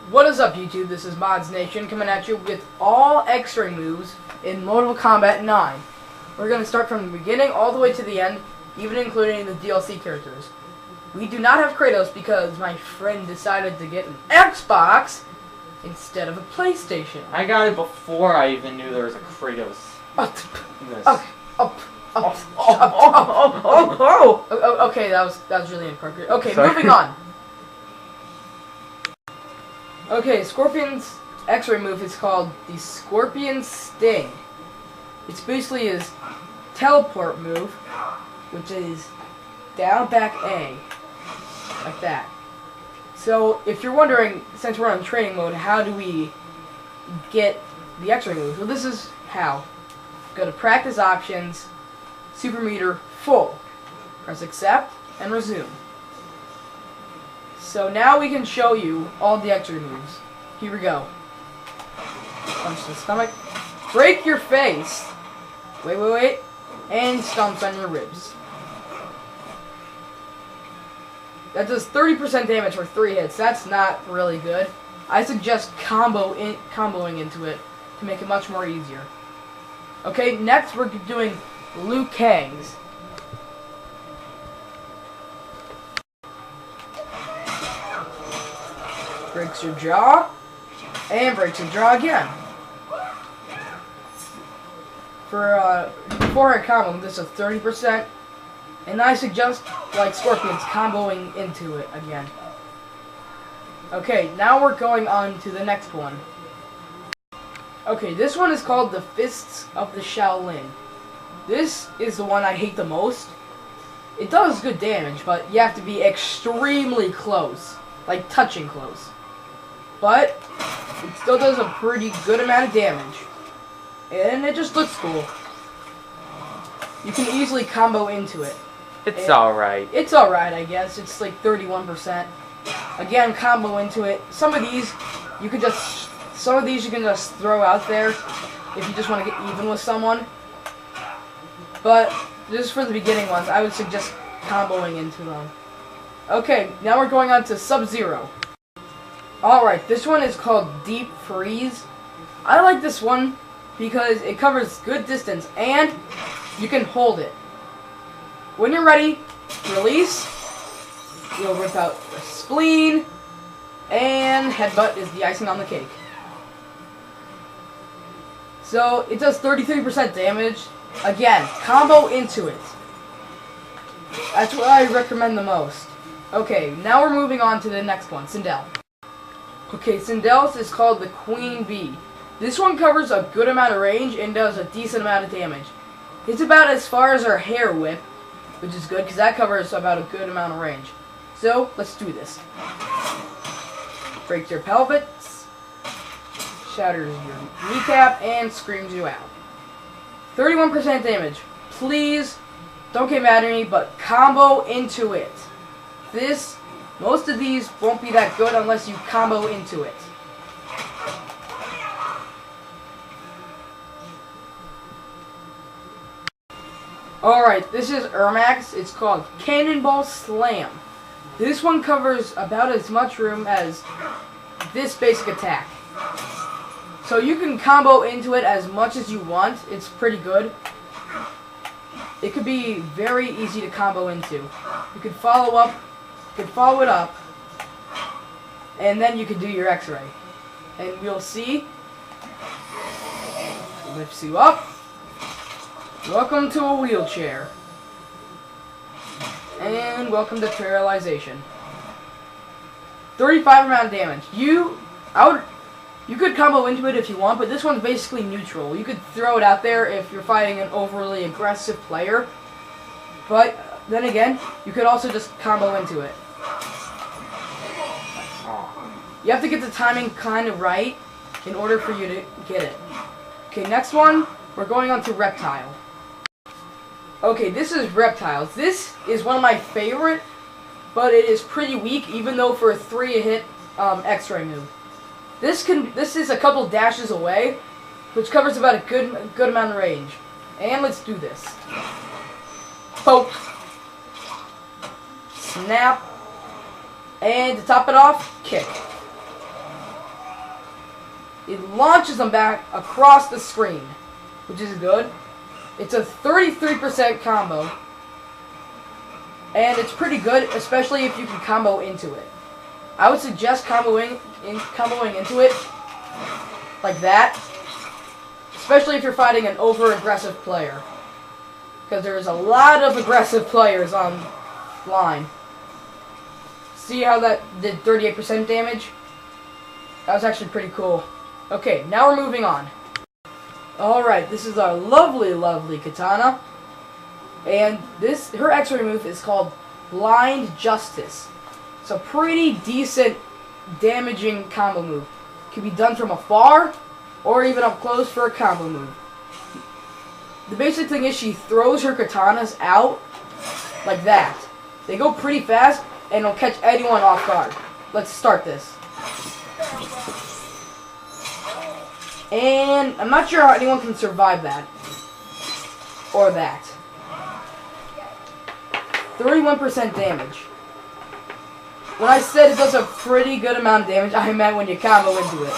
What is up, YouTube? This is Mods Nation coming at you with all X-ray moves in Mortal Kombat 9. We're going to start from the beginning all the way to the end, even including the DLC characters. We do not have Kratos because my friend decided to get an Xbox instead of a PlayStation. I got it before I even knew there was a Kratos. Okay, that was really inappropriate. Okay, Sorry. moving on. Okay, Scorpion's X-ray move is called the Scorpion Sting. It's basically his teleport move, which is down, back, A. Like that. So, if you're wondering, since we're on training mode, how do we get the X-ray moves? Well, this is how. Go to Practice Options, Super Meter, Full. Press Accept, and Resume. So now we can show you all the X-ray moves. Here we go. Punch the stomach. Break your face. Wait. And stomps on your ribs. That does 30% damage for 3 hits. That's not really good. I suggest comboing into it to make it much more easier. Okay, next we're doing Liu Kang's. Breaks your jaw, and breaks your jaw again. For forehead combo, this is 30%, and I suggest, like Scorpions, comboing into it again. Okay, now we're going on to the next one. Okay, this one is called the Fists of the Shaolin. This is the one I hate the most. It does good damage, but you have to be extremely close, like touching close. But it still does a pretty good amount of damage. And it just looks cool. You can easily combo into it. It's alright. It's alright, I guess. It's like 31%. Again, combo into it. Some of these you can just throw out there if you just want to get even with someone. But just for the beginning ones, I would suggest comboing into them. Okay, now we're going on to Sub-Zero. Alright, this one is called Deep Freeze. I like this one because it covers good distance and you can hold it. When you're ready, release. You'll rip out the spleen, and headbutt is the icing on the cake. So, it does 33% damage. Again, combo into it. That's what I recommend the most. Okay, now we're moving on to the next one, Sindel. Okay, Sindel's is called the Queen Bee. This one covers a good amount of range and does a decent amount of damage. It's about as far as her hair whip, which is good because that covers about a good amount of range. So, let's do this. Breaks your pelvis, shatters your kneecap, and screams you out. 31% damage. Please, don't get mad at me, but combo into it. Most of these won't be that good unless you combo into it. Alright, this is Ermac's. It's called Cannonball Slam. This one covers about as much room as this basic attack. So you can combo into it as much as you want. It's pretty good. It could be very easy to combo into. You could follow it up, and then you could do your X-ray. And you'll see, lifts you up. Welcome to a wheelchair. And welcome to paralyzation. 35 amount of damage. You could combo into it if you want, but this one's basically neutral. You could throw it out there if you're fighting an overly aggressive player. But then again, you could also just combo into it. You have to get the timing kind of right in order for you to get it. Okay, next one, we're going on to Reptile. Okay, this is Reptiles. This is one of my favorite, but it is pretty weak, even though for a 3-hit X-ray move. This is a couple dashes away, which covers about a good amount of range. And let's do this. Poke. Snap. And to top it off, kick. it launches them back across the screen, which is good. It's a 33% combo, and it's pretty good, especially if you can combo into it. I would suggest comboing into it like that, especially if you're fighting an over-aggressive player, because there's a lot of aggressive players online. See how that did 38% damage? That was actually pretty cool. Okay, now we're moving on. Alright, this is our lovely, lovely katana. And her X-ray move is called Blind Justice. It's a pretty decent damaging combo move. It can be done from afar or even up close for a combo move. The basic thing is she throws her katanas out like that. They go pretty fast and it'll catch anyone off guard. Let's start this. And I'm not sure how anyone can survive that. Or that. 31% damage. When I said it does a pretty good amount of damage, I meant when you combo into it.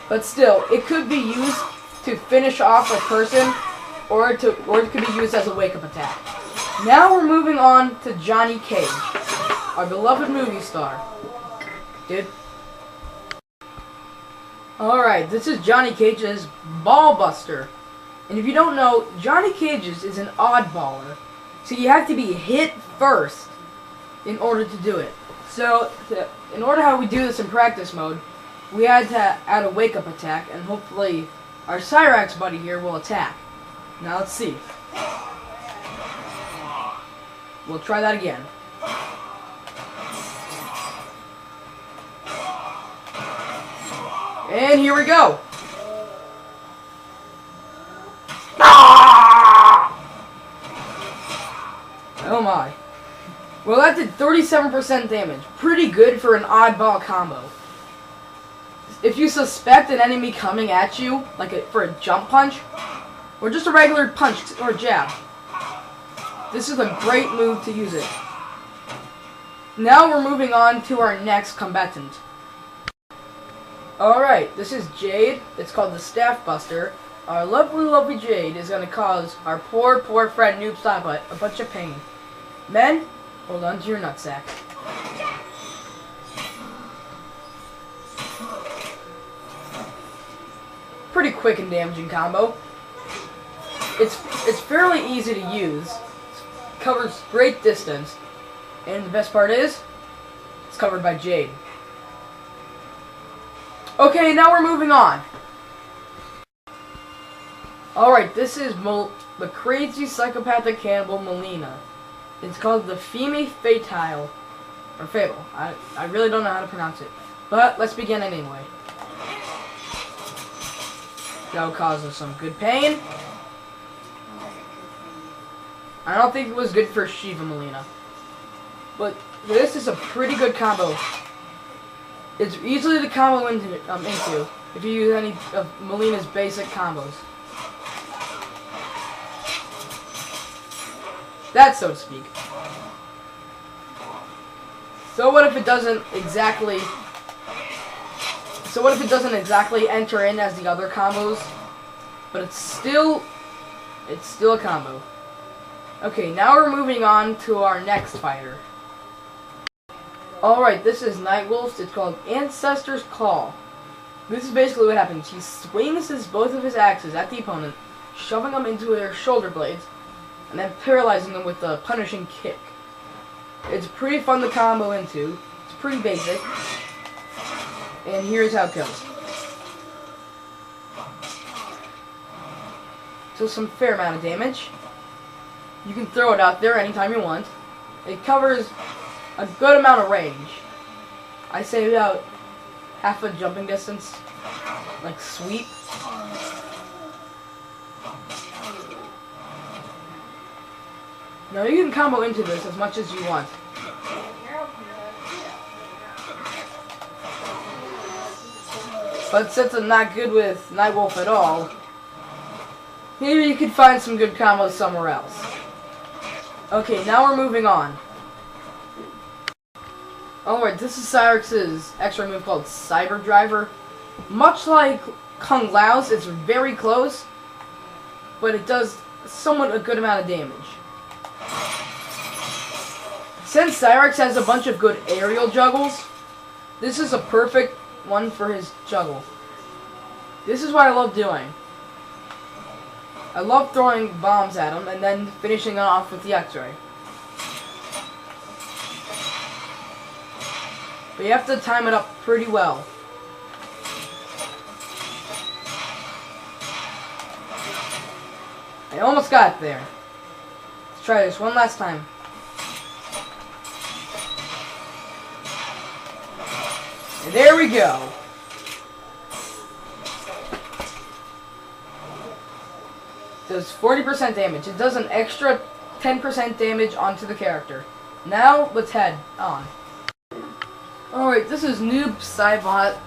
But still, it could be used to finish off a person, or it could be used as a wake-up attack. Now we're moving on to Johnny Cage, our beloved movie star. Dude. Alright, this is Johnny Cage's Ball Buster. And if you don't know, Johnny Cage's is an oddballer. So you have to be hit first in order to do it. So, in order how we do this in practice mode, we had to add a wake-up attack, and hopefully our Cyrax buddy here will attack. Now let's see. We'll try that again. And here we go. Oh my. Well, that did 37% damage. Pretty good for an oddball combo. If you suspect an enemy coming at you, like for a jump punch, or just a regular punch or jab, this is a great move to use it. Now we're moving on to our next combatant. Alright, this is Jade. It's called the Staff Buster. Our lovely, lovely Jade is going to cause our poor, poor friend Noob Stylebutt a bunch of pain. Men, hold on to your nutsack. Pretty quick and damaging combo. It's fairly easy to use. It covers great distance. And the best part is, it's covered by Jade. Okay, now we're moving on. Alright, this is the crazy psychopathic cannibal Melina. It's called the Femme Fatale. Or Fable. I really don't know how to pronounce it. But let's begin anyway. That'll cause us some good pain. I don't think it was good for Shiva Melina. But this is a pretty good combo. It's easily to combo into if you use any of Melina's basic combos. That, so to speak. So what if it doesn't exactly enter in as the other combos? But it's still a combo. Okay, now we're moving on to our next fighter. Alright, this is Nightwolf's. It's called Ancestor's Claw. This is basically what happens. He swings both of his axes at the opponent, shoving them into their shoulder blades, and then paralyzing them with a punishing kick. It's pretty fun to combo into. It's pretty basic. And here's how it goes. So some fair amount of damage. You can throw it out there anytime you want. It covers a good amount of range. I say about half a jumping distance. Like sweep. Now you can combo into this as much as you want. But since I'm not good with Nightwolf at all, maybe you could find some good combos somewhere else. Okay, now we're moving on. Alright, this is Cyrax's extra move called Cyber Driver. Much like Kung Lao's, it's very close, but it does somewhat a good amount of damage. Since Cyrex has a bunch of good aerial juggles, this is a perfect one for his juggle. This is what I love doing. I love throwing bombs at him and then finishing it off with the X-ray. But you have to time it up pretty well. I almost got it there. Let's try this one last time. And there we go. Does 40% damage. It does an extra 10% damage onto the character. Now, let's head on. Alright, this is Noob Saibot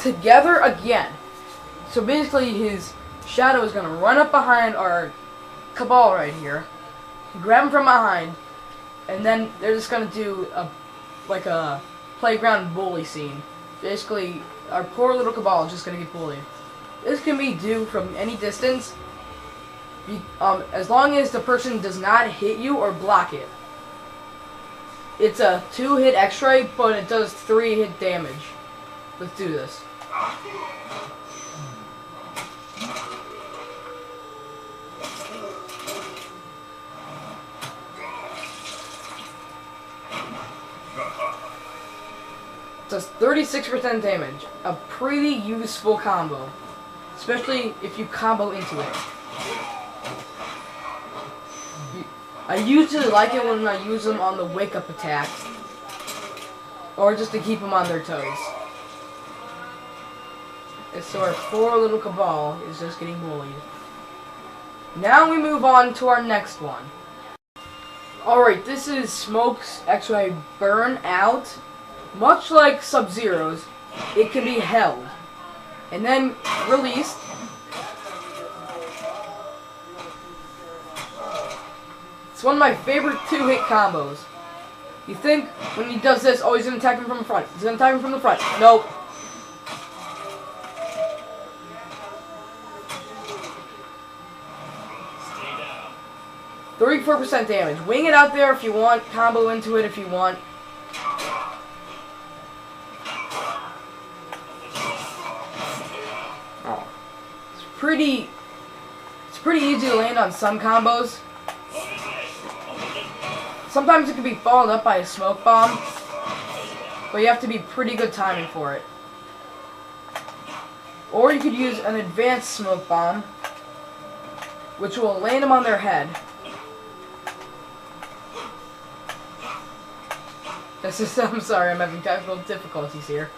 together again. So basically, his shadow is going to run up behind our Cabal right here. Grab him from behind. And then they're just going to do a playground bully scene. Basically, our poor little Cabal is just going to get bullied. This can be due from any distance. As long as the person does not hit you or block it. It's a 2-hit X-ray, but it does 3-hit damage. Let's do this. Does 36% damage. A pretty useful combo. Especially if you combo into it. I usually like it when I use them on the wake-up attack. Or just to keep them on their toes. And so our poor little Cabal is just getting bullied. Now we move on to our next one. Alright, this is Smoke's X-Ray Burnout. Much like Sub-Zero's, it can be held. And then released. It's one of my favorite 2-hit combos. You think when he does this, oh, he's going to attack him from the front. He's going to attack him from the front. Nope. Stay down. 34% damage. Wing it out there if you want. Combo into it if you want. Oh. It's pretty easy to land on some combos. Sometimes it can be followed up by a smoke bomb, but you have to be pretty good timing for it. Or you could use an advanced smoke bomb, which will land them on their head. I'm sorry, I'm having technical difficulties here.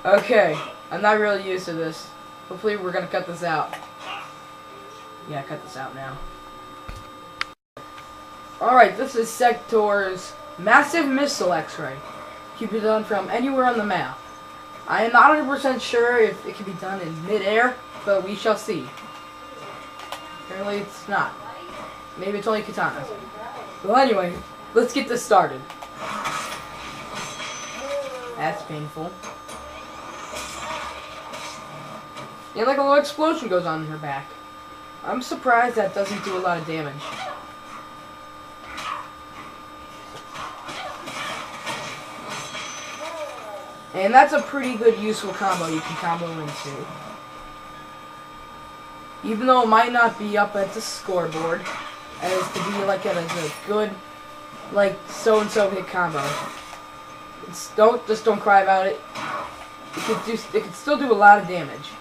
Okay, I'm not really used to this. Hopefully we're gonna cut this out. Yeah, cut this out now. Alright, this is Sector's Massive Missile X-Ray. Can be done from anywhere on the map. I am not 100% sure if it can be done in mid-air, but we shall see. Apparently it's not. Maybe it's only katanas. Well, anyway, let's get this started. That's painful. And like a little explosion goes on in her back. I'm surprised that doesn't do a lot of damage. And that's a pretty good useful combo you can combo into. Even though it might not be up at the scoreboard, as to be like it as a good, like, so-and-so hit combo. Just don't cry about it. It could still do a lot of damage.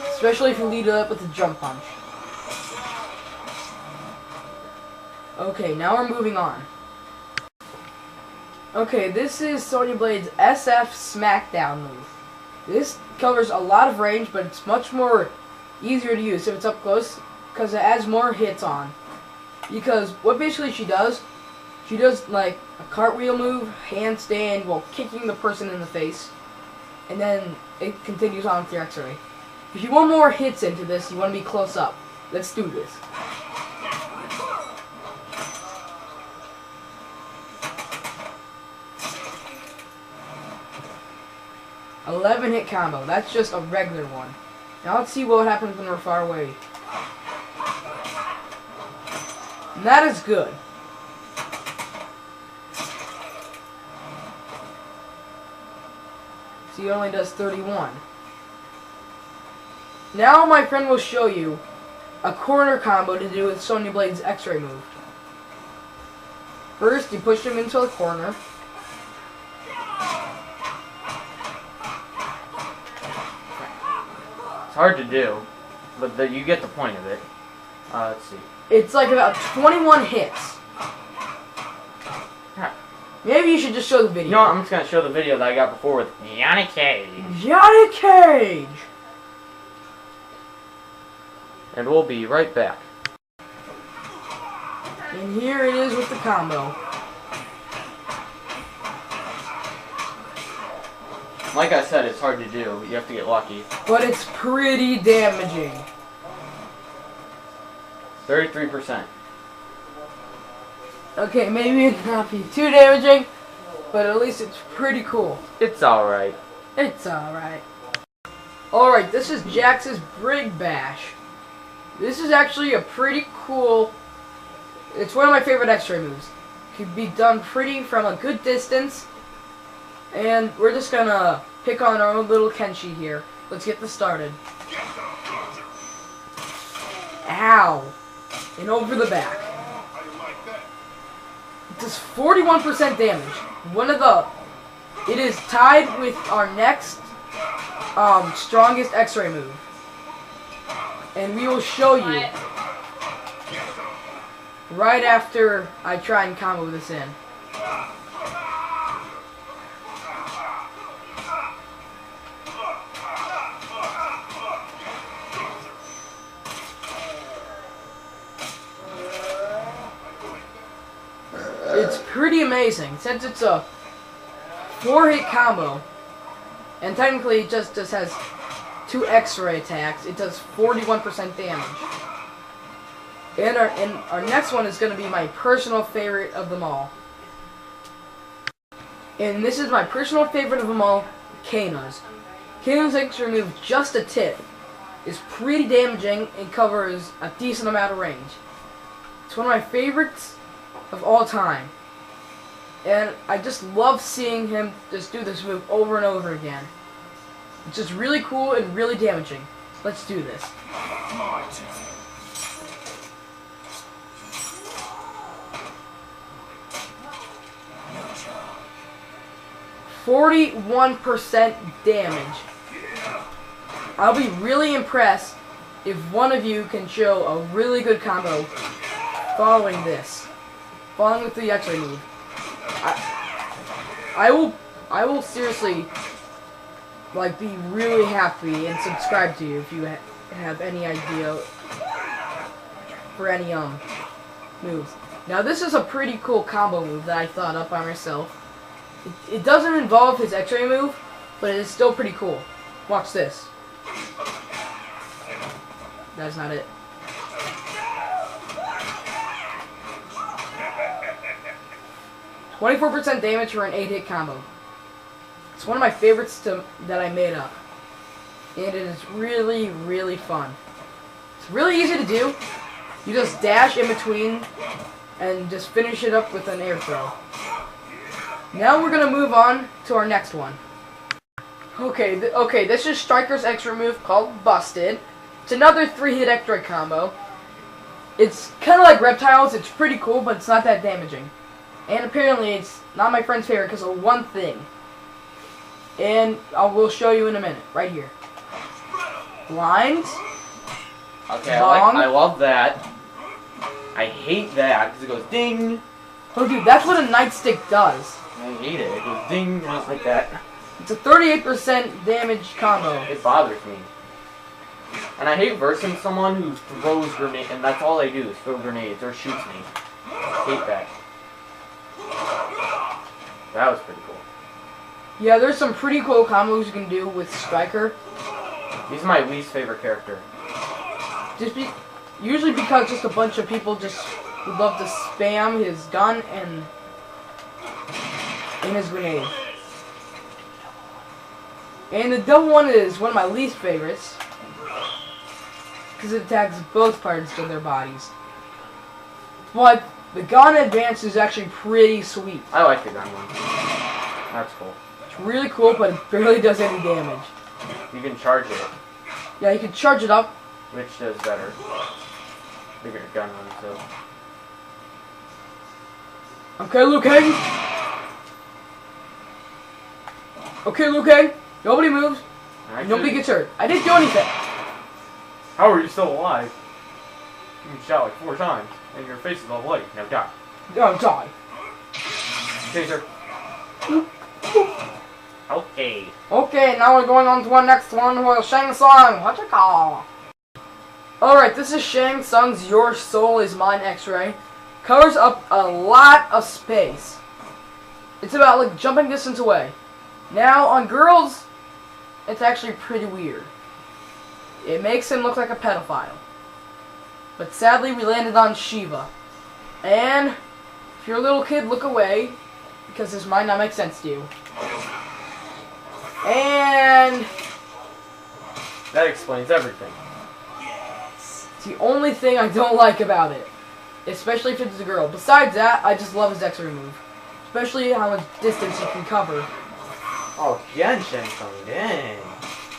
Especially if you lead it up with a jump punch. Okay, now we're moving on. Okay, this is Sonya Blade's SF Smackdown move. This covers a lot of range, but it's much more easier to use if it's up close, because it adds more hits on. Because what basically she does like a cartwheel move, handstand, while kicking the person in the face, and then it continues on with your X-ray. If you want more hits into this, you want to be close up. Let's do this. 11 hit combo. That's just a regular one. Now let's see what happens when we're far away. And that is good. So he only does 31. Now my friend will show you a corner combo to do with Sonya Blade's X-ray move. First, you push him into the corner. It's hard to do, but you get the point of it. Let's see. It's like about 21 hits. Maybe you should just show the video. You know what? I'm just going to show the video that I got before with Johnny Cage. Johnny Cage! And we'll be right back. And here it is with the combo. Like I said, it's hard to do. You have to get lucky. But it's pretty damaging. 33%. Okay, maybe it not be too damaging, but at least it's pretty cool. It's alright. It's alright. Alright, this is Jax's Brig Bash. This is actually a pretty cool... It's one of my favorite X-ray moves. Can be done pretty from a good distance. And we're just gonna pick on our own little Kenshi here. Let's get this started. Ow! And over the back. It does 41% damage. It is tied with our next strongest X-ray move. And we will show you right after I try and combo this in. It's pretty amazing, since it's a 4-hit combo, and technically it just has 2 X-ray attacks. It does 41% damage. And our next one is going to be my personal favorite of them all. And this is my personal favorite of them all, Kano's. Kano's X-ray move, just a tip, is pretty damaging and covers a decent amount of range. It's one of my favorites of all time. And I just love seeing him just do this move over and over again. It's just really cool and really damaging. Let's do this. 41% damage. I'll be really impressed if one of you can show a really good combo following this. Following with the X-ray move. I will seriously be really happy and subscribe to you if you have any idea for any moves. Now this is a pretty cool combo move that I thought up by myself. It doesn't involve his X-ray move, but it is still pretty cool. Watch this. That's not it. %24 damage for an 8-hit combo. It's one of my favorites that I made up. And it is really, really fun. It's really easy to do. You just dash in between and just finish it up with an air throw. Now we're going to move on to our next one. Okay, this is Striker's X-ray move called Busted. It's another 3-hit X-ray combo. It's kind of like Reptiles. It's pretty cool, but it's not that damaging. And apparently it's not my friend's favorite because of one thing. And I will show you in a minute, right here. Blinds. Okay, I love that. I hate that because it goes ding. Oh dude, that's what a nightstick does. I hate it. It goes ding just like that. It's a 38% damage combo. It bothers me. And I hate versing someone who throws grenades, and that's all they do is throw grenades or shoots me. I hate that. That was pretty cool. Yeah, there's some pretty cool combos you can do with Striker. He's my least favorite character. Usually because just a bunch of people just would love to spam his gun and his grenade. And the double one is one of my least favorites. Because it attacks both parts of their bodies. But the gun advance is actually pretty sweet. I like the gun one. That's cool. It's really cool, but it barely does any damage. You can charge it. Yeah, you can charge it up. Which does better. Bigger gun one, so. Okay, Liu Kang. Okay, Liu Kang. Nobody moves. Nobody gets hurt. I didn't do anything. How are you still alive? You been shot like 4 times, and your face is all bloody. Now die. Oh, die. Taser. Okay. Okay, now we're going on to our next one with Shang Tsung. What you call? Alright, this is Shang Tsung's Your Soul Is Mine X-Ray. Covers up a lot of space. It's about like jumping distance away. Now, on girls, it's actually pretty weird. It makes him look like a pedophile. But sadly, we landed on Shiva. And if you're a little kid, look away, because this might not make sense to you. And that explains everything. It's the only thing I don't like about it. Especially if it's a girl. Besides that, I just love his X-ray move. Especially how much distance he can cover. Oh, again, Shang Tsung, dang.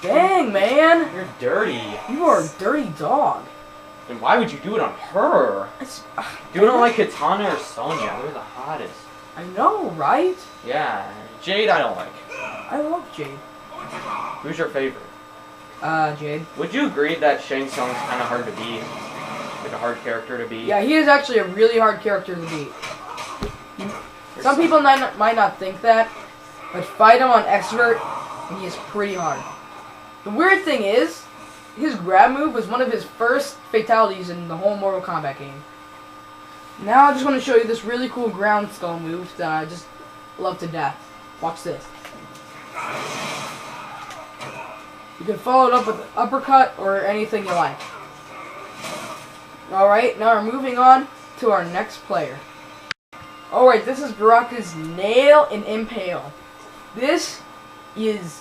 Dang, man! You're dirty. You are a dirty dog. Then why would you do it on her? Do it on like Katana or Sonya. They're the hottest. I know, right? Yeah. Jade, I don't like. I love Jade. Who's your favorite? Jade. Would you agree that Shang Tsung's kind of hard to beat? Like a hard character to beat? Yeah, he is actually a really hard character to beat. Some people might not think that, but fight him on Expert, and he is pretty hard. The weird thing is, his grab move was one of his first fatalities in the whole Mortal Kombat game. Now I just want to show you this really cool ground skull move that I just love to death. Watch this. You can follow it up with an uppercut or anything you like. Alright, now we're moving on to our next player. Alright, this is Baraka's Nail and Impale. This is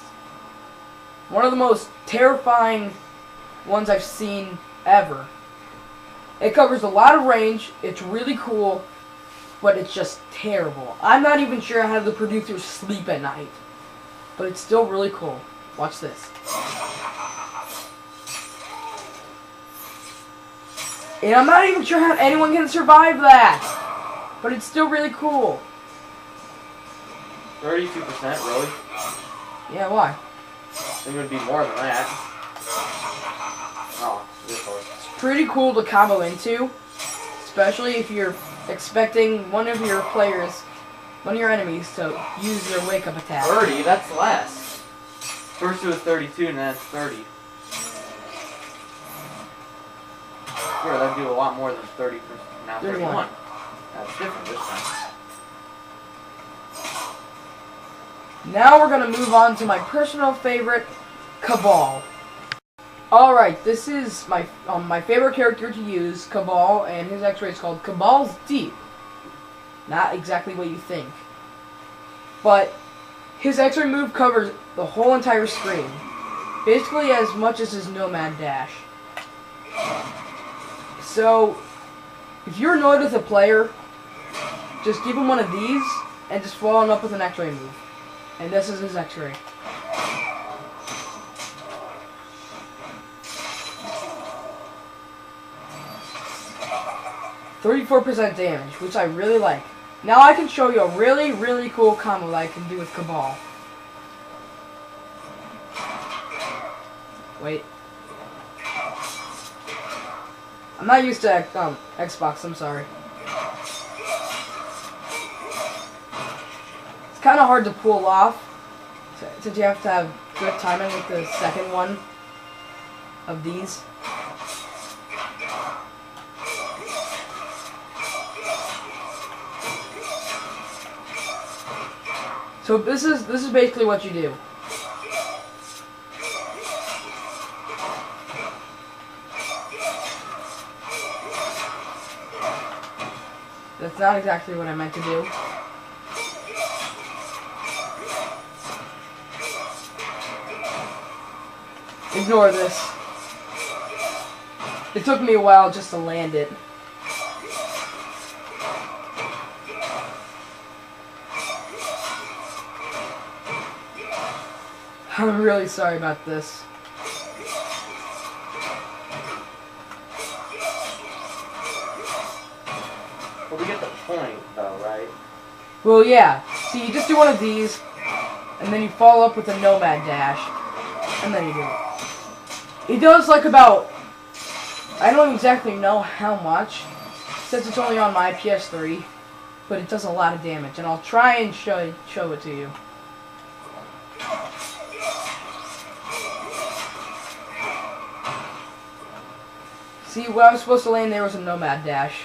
one of the most terrifying ones I've seen ever. It covers a lot of range, it's really cool, but it's just terrible. I'm not even sure how the producers sleep at night, but it's still really cool. Watch this. And I'm not even sure how anyone can survive that, but it's still really cool. 32%, really? Yeah, why? It would be more than that. Oh, this horse. It's pretty cool to combo into, especially if you're expecting one of your enemies to use their wake-up attack. 30? That's less. First it was 32, and then it's 30. Sure, that'd do a lot more than 30%. Now 31. That's different this time. Now we're going to move on to my personal favorite, Cabal. Alright, this is my favorite character to use, Cabal, and his X-ray is called Cabal's Deep. Not exactly what you think. But his X-ray move covers the whole entire screen. Basically as much as his Nomad Dash. So, if you're annoyed with a player, just give him one of these, and just follow him up with an X-ray move. And this is his X-ray. %34% damage, which I really like. Now I can show you a really, really cool combo that I can do with Cabal. Wait. I'm not used to Xbox, I'm sorry. It's kind of hard to pull off, since you have to have good timing with the second one of these. So this is basically what you do. That's not exactly what I meant to do. Ignore this. It took me a while just to land it. I'm really sorry about this. Well, we get the point, though, right? Well, yeah. See, you just do one of these, and then you follow up with a nomad dash, and then you do it. It does like about, I don't exactly know how much, since it's only on my PS3, but it does a lot of damage, and I'll try and show it to you. See, what I was supposed to land there was a nomad dash.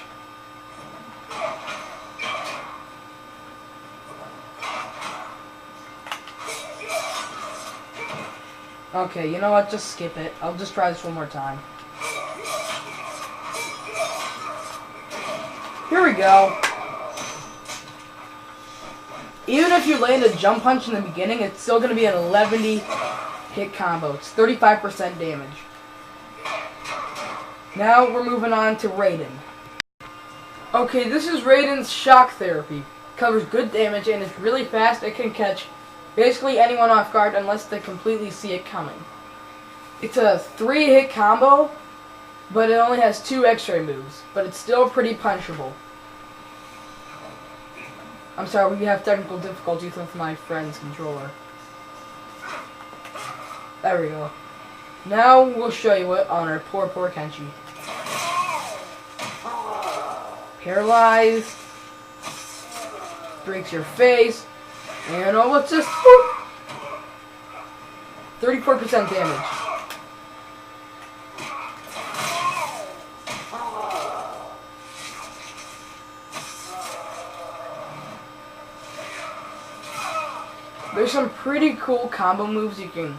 Okay, you know what? Just skip it. I'll just try this one more time. Here we go. Even if you land a jump punch in the beginning, it's still going to be an 11 hit combo. It's 35% damage. Now we're moving on to Raiden. Okay, this is Raiden's shock therapy. Covers good damage and is really fast. It can catch basically anyone off guard unless they completely see it coming. It's a 3-hit combo, but it only has 2 X-ray moves. But it's still pretty punchable. I'm sorry, we have technical difficulties with my friend's controller. There we go. Now we'll show you what on our poor Kenshi. Paralyzed. Breaks your face. And oh, what's this? 34% damage. There's some pretty cool combo moves you can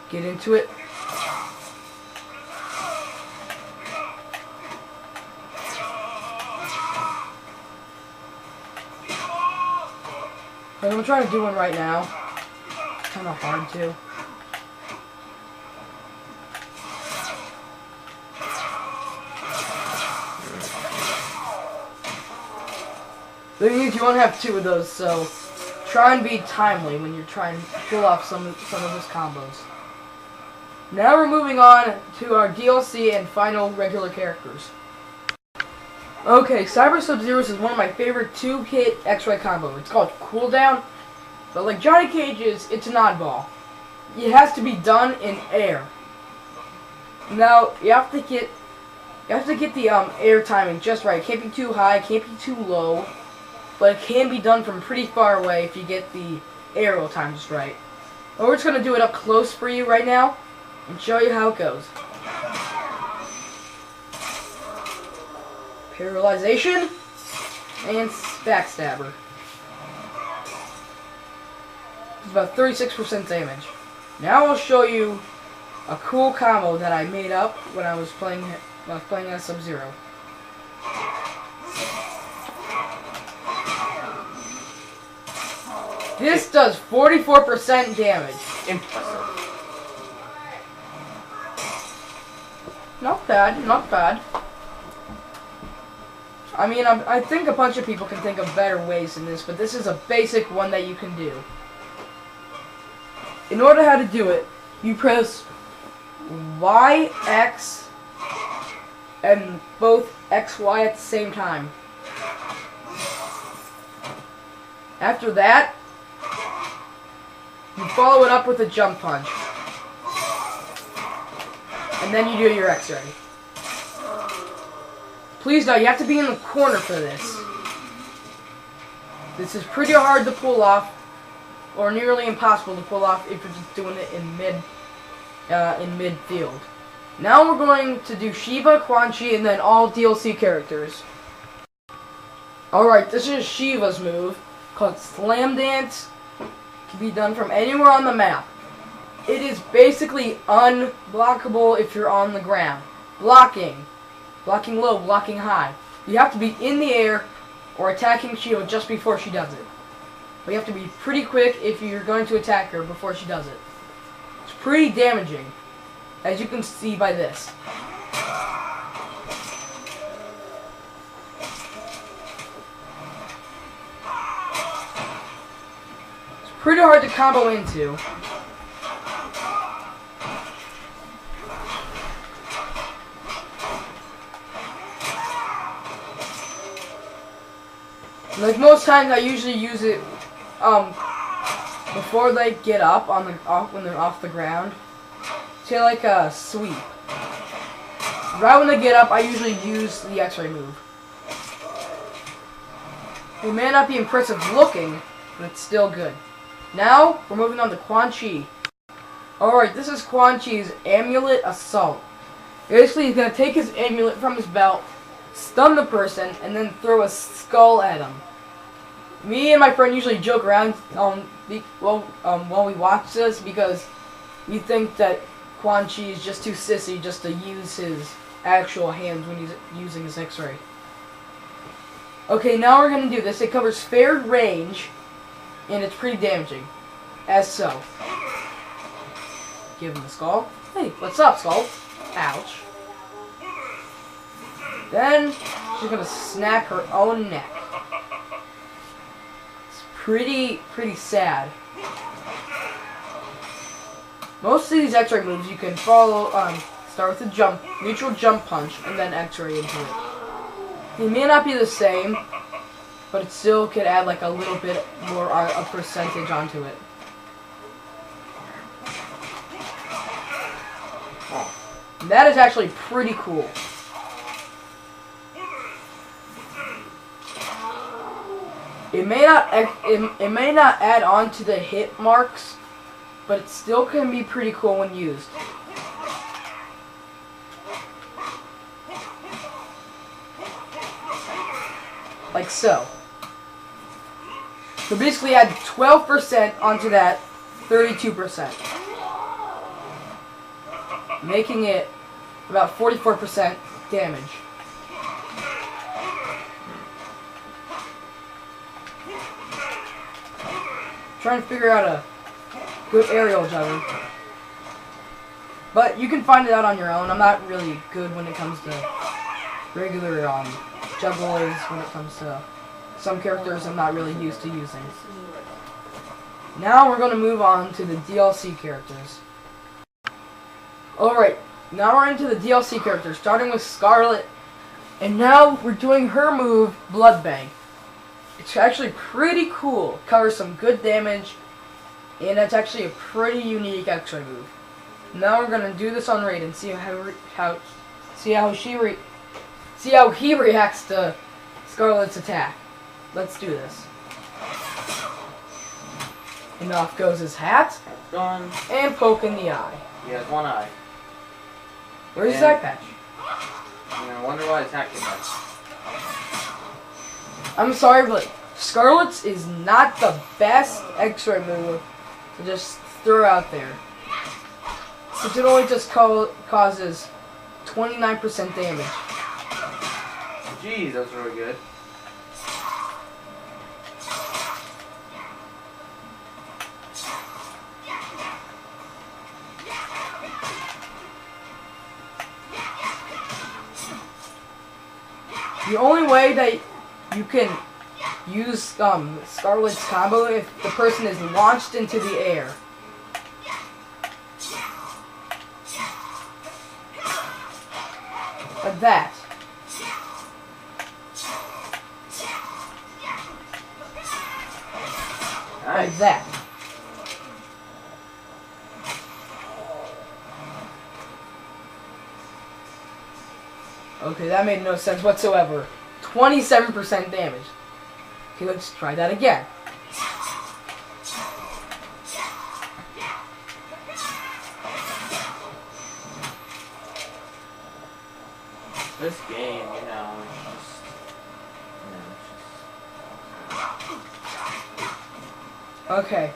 get into it. I'm trying to do one right now. It's kind of hard to. The thing is, you won't have 2 of those, so try and be timely when you're trying to pull off some of his combos. Now we're moving on to our DLC and final regular characters. Okay, Cyber Sub-Zero's is one of my favorite 2-hit X-Ray combo. It's called Cooldown, but like Johnny Cage's, it's an oddball. It has to be done in air. Now you have to get the air timing just right. It can't be too high, it can't be too low, but it can be done from pretty far away if you get the aerial time just right. But we're just gonna do it up close for you right now and show you how it goes. Paralyzation and backstabber. It's about 36% damage. Now I'll show you a cool combo that I made up when I was playing as Sub-Zero. This does 44% damage. Impressive. Not bad, not bad. I mean, I think a bunch of people can think of better ways than this, but this is a basic one that you can do. In order how to do it, you press Y, X, and both X, Y at the same time. After that, you follow it up with a jump punch. And then you do your X-ray. Please note, you have to be in the corner for this. This is pretty hard to pull off, or nearly impossible to pull off if you're just doing it in mid-field. Now we're going to do Shiva, Quan Chi, and then all DLC characters. Alright, this is Shiva's move, called Slam Dance. It can be done from anywhere on the map. It is basically unblockable if you're on the ground. Blocking low, blocking high. You have to be in the air or attacking Shiva just before she does it. But you have to be pretty quick if you're going to attack her before she does it. It's pretty damaging. as you can see by this. It's pretty hard to combo into. Like most times, I usually use it before they get up when they're off the ground, to like a sweep. Right when they get up, I usually use the X-ray move. It may not be impressive looking, but it's still good. Now we're moving on to Quan Chi. Alright, this is Quan Chi's Amulet Assault. Basically, he's gonna take his amulet from his belt, stun the person, and then throw a skull at him. Me and my friend usually joke around while we watch this because we think that Quan Chi is just too sissy just to use his actual hands when he's using his X-ray. Okay, now we're going to do this. It covers fair range, and it's pretty damaging. As so. Give him the skull. Hey, what's up, skull? Ouch. Then, she's going to snap her own neck. Pretty sad. Most of these X-ray moves you can follow, start with a neutral jump punch, and then X-ray into it. They may not be the same, but it still could add like a little bit more a percentage onto it. And that is actually pretty cool. It may not add on to the hit marks, but it still can be pretty cool when used. Like so. So basically add 12% onto that 32%. Making it about 44% damage. Trying to figure out a good aerial jugger. But you can find it out on your own. I'm not really good when it comes to regular jugglers, when it comes to some characters I'm not really used to using. Now we're going to move on to the DLC characters. Alright, now we're into the DLC characters, starting with Scarlet. And now we're doing her move, Blood Bank. It's actually pretty cool. Covers some good damage, and it's actually a pretty unique X-ray move. Now we're gonna do this on Raiden. See how he reacts to Scarlet's attack. Let's do this. And off goes his hat. Done. And poke in the eye. He has one eye. Where's his eye patch? I wonder why his hat came back. I'm sorry, but Scarlet's is not the best X-ray move to just throw out there. Since it only just causes 29% damage. Jeez, that's really good. The only way that you can use Scarlet's combo if the person is launched into the air. Like that. Nice. Like that. Okay, that made no sense whatsoever. 27% damage. Okay, let's try that again. This game, it's just... Okay.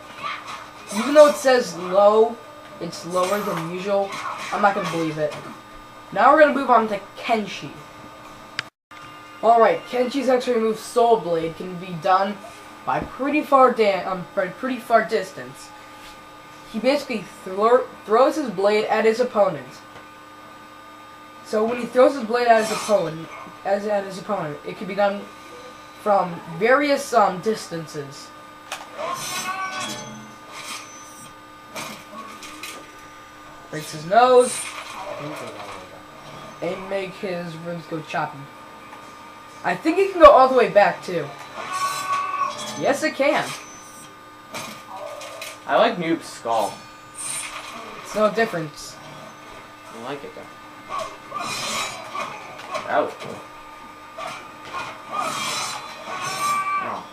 Even though it says low, it's lower than usual, I'm not gonna believe it. Now we're gonna move on to Kenshi. Alright, Kenshi's X-ray move Soul Blade can be done by pretty far distance. he basically throws his blade at his opponent. So when he throws his blade at his opponent, it can be done from various distances. Breaks his nose and make his ribs go choppy. I think it can go all the way back too. Yes, it can. I like Noob's skull. It's no difference. I like it though. That was cool. Oh.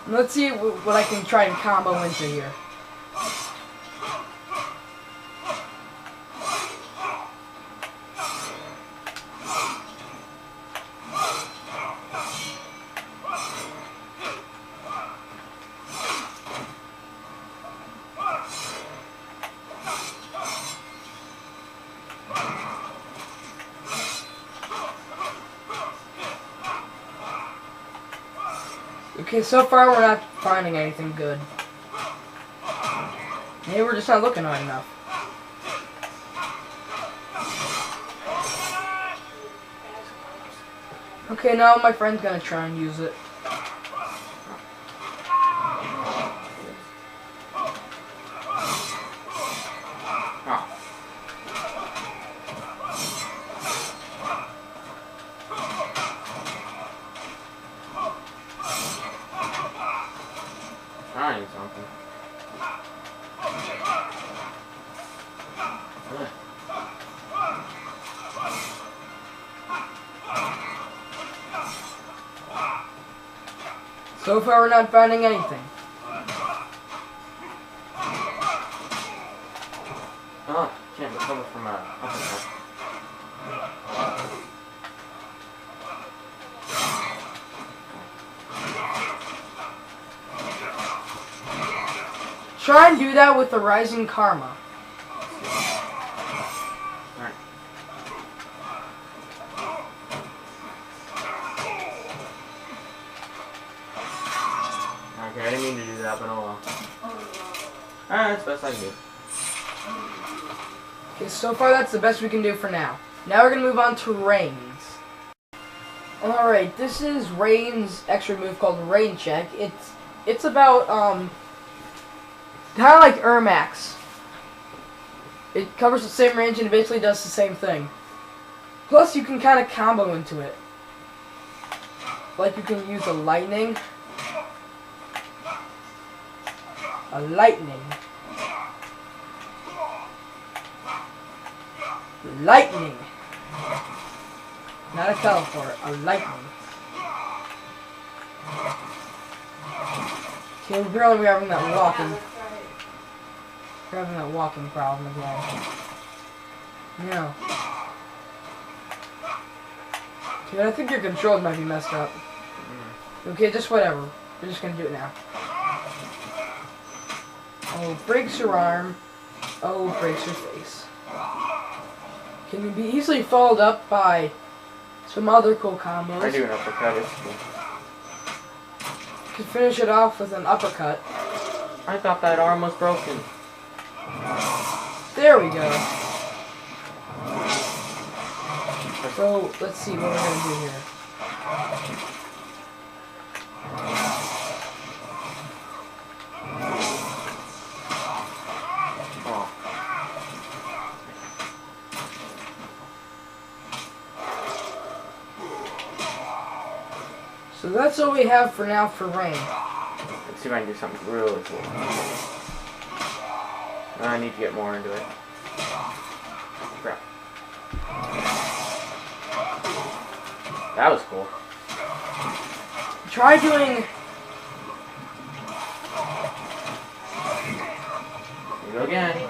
Let's see what I can try and combo into here. Okay, so far we're not finding anything good. Maybe we're just not looking hard enough. Okay, now my friend's gonna try and use it. Trying something. So far we're not finding anything. Oh, can't recover from a uppercut. Try and do that with the rising karma. Alright. Okay, I didn't mean to do that, but oh well. Alright, that's the best I can do. Okay, so far that's the best we can do for now. Now we're gonna move on to Rain's. Alright, this is Rain's extra move called Rain Check. It's about kind of like Ermax. It covers the same range and it basically does the same thing. Plus you can kind of combo into it. Like you can use a lightning. A lightning. Lightning. Not a teleport, a lightning. Okay, apparently we're having that walking. We're having that walking problem again. Yeah. Okay, I think your controls might be messed up. Okay, just whatever. We're just gonna do it now. Oh, breaks your arm. Oh, breaks your face. Can be easily followed up by some other cool combos. I do an uppercut, it's cool. You can finish it off with an uppercut. I thought that arm was broken. There we go. So, let's see what we're going to do here. Oh. So that's all we have for now for Rain. Let's see if I can do something really cool. I need to get more into it. Crap. That was cool. Try doing... Here we go again.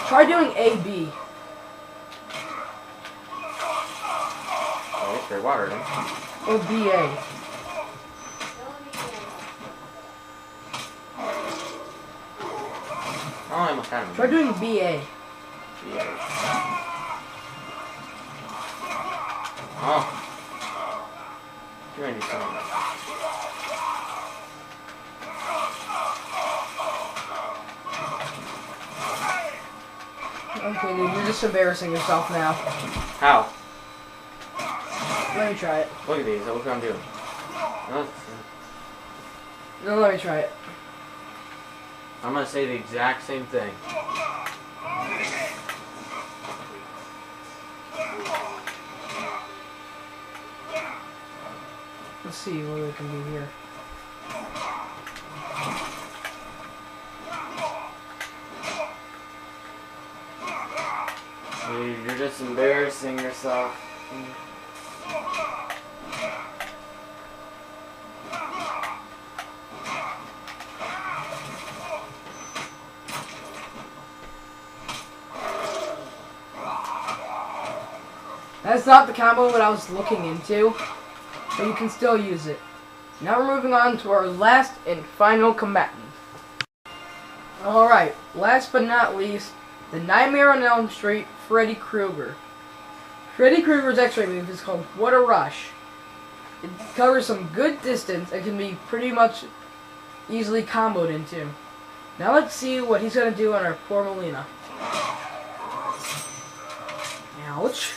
Try doing AB. Oh, it's straight water then. Or BA. Oh, I almost had him. Try doing BA. Yeah. Oh. You're gonna do something. Okay, dude, you're just embarrassing yourself now. How? Let me try it. Look at these. Look what I'm doing. No, let me try it. I'm gonna say the exact same thing. Let's see what we can do here. Dude, you're just embarrassing yourself. That's not the combo that I was looking into, but you can still use it. Now we're moving on to our last and final combatant. Alright, last but not least, the Nightmare on Elm Street, Freddy Krueger. Freddy Krueger's X-ray move is called What a Rush. It covers some good distance and can be pretty much easily comboed into. Now let's see what he's going to do on our poor Melina. Ouch.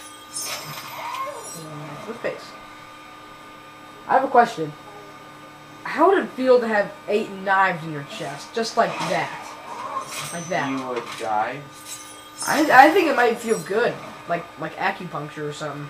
Good face. I have a question. How would it feel to have 8 knives in your chest? Just like that. Like that. You would die? I think it might feel good. Like acupuncture or something.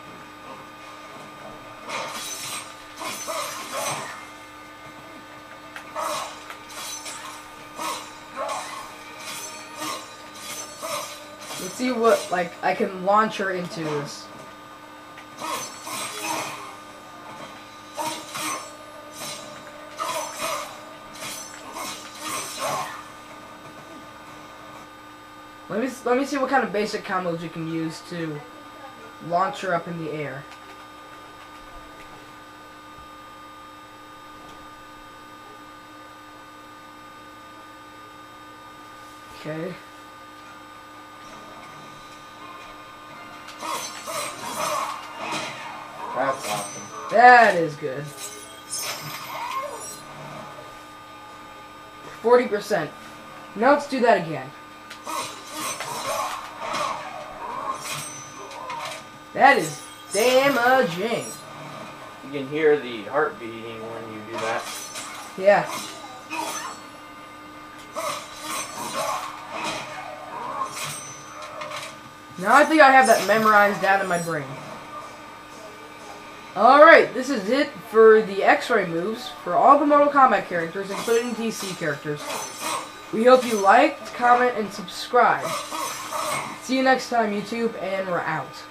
Let's see what, like, I can launch her into this. Let me see what kind of basic combos you can use to launch her up in the air. Okay. That's awesome. That is good. 40%. Now let's do that again. That is damaging. You can hear the heart beating when you do that. Yeah. Now I think I have that memorized down in my brain. Alright, this is it for the X-ray moves for all the Mortal Kombat characters, including DC characters. We hope you liked, comment, and subscribe. See you next time, YouTube, and we're out.